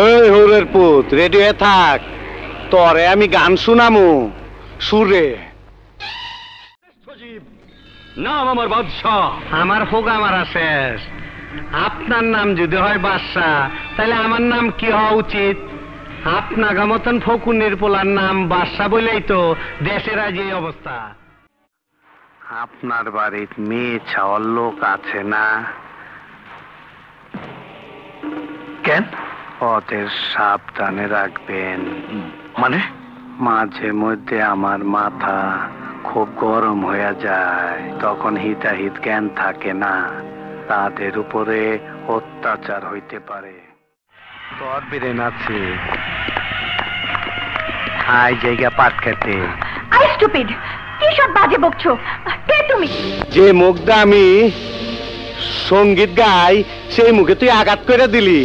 এই হরের পুত, রেডি হয়ে থাক, তরে আমি গান শুনামু সুরে। নাম আমার বাদশাহ। আমার হোগা মারা শেষ। আপনার নাম যদি হয় বাদশাহ, তাহলে আমার নাম কি হওয়া উচিত? আপনার মতন ফকুনের পোলার নাম বাদশাহ বলেই তো দেশের আজ এই অবস্থা। আপনার বাড়ির মেয়ে ছাওয়ার লোক আছে না? কেন? ওদের সাবধানে রাখবেন। মানে? মাঝে মধ্যে আমার মাথা খুব গরম হয়ে যায়, তখন হিতাহিত জ্ঞান থাকে না, তাদের উপরে অত্যাচার হইতে পারে। তোর বিরেন আছে আই জায়গা পাট খেতে। আই স্টুপিড, কি সব বাজে বকছো? কে তুমি? যে মুখটা আমি সঙ্গীত গাই, সেই মুখে তুই আঘাত করে দিলি,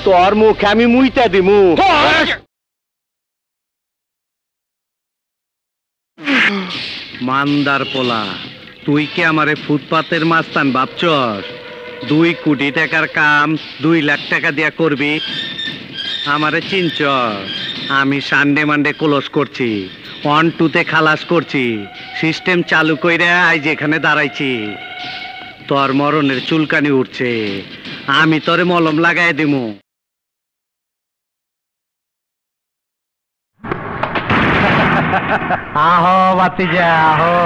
তোর মুখে আমি মুইতা দিমু। মান্দার পোলা, তুই কি আমারে ফুটপাতের মাস্তান ভাবছস? 2 কোটি টাকার কাম 2 লাখ টাকা দিয়া করবি? আমারে চিনছ? আমি সানডে মানডে ক্লোজ করছি, 1-2 খালাস করছি, সিস্টেম চালু কইরা আজ এখানে দাঁড়াইছি। তোর মরণের চুলকানি উঠছে, আমি তোরে মলম লাগাই দিমু। আহো বাতিজা আহো,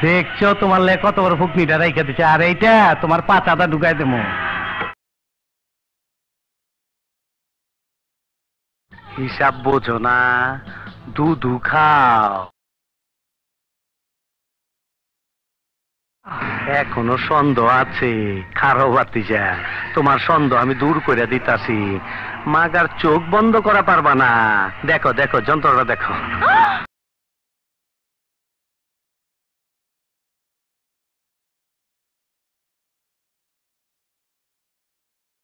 দেখছো তোমার লে কত বড় ফুকনিটা রাইখা দিচ্ছে, আর এইটা তোমার পাচাটা ঢুকাই দেবো। হিসাব বোঝো না, দুধ খাও। এখনো সন্দেহ আছে, খারো বাতিজা, তোমার সন্দেহ আমি দূর করে দিতাছি। মাগার চোখ বন্ধ করা পারবা না। দেখো দেখো যন্ত্রটা দেখো।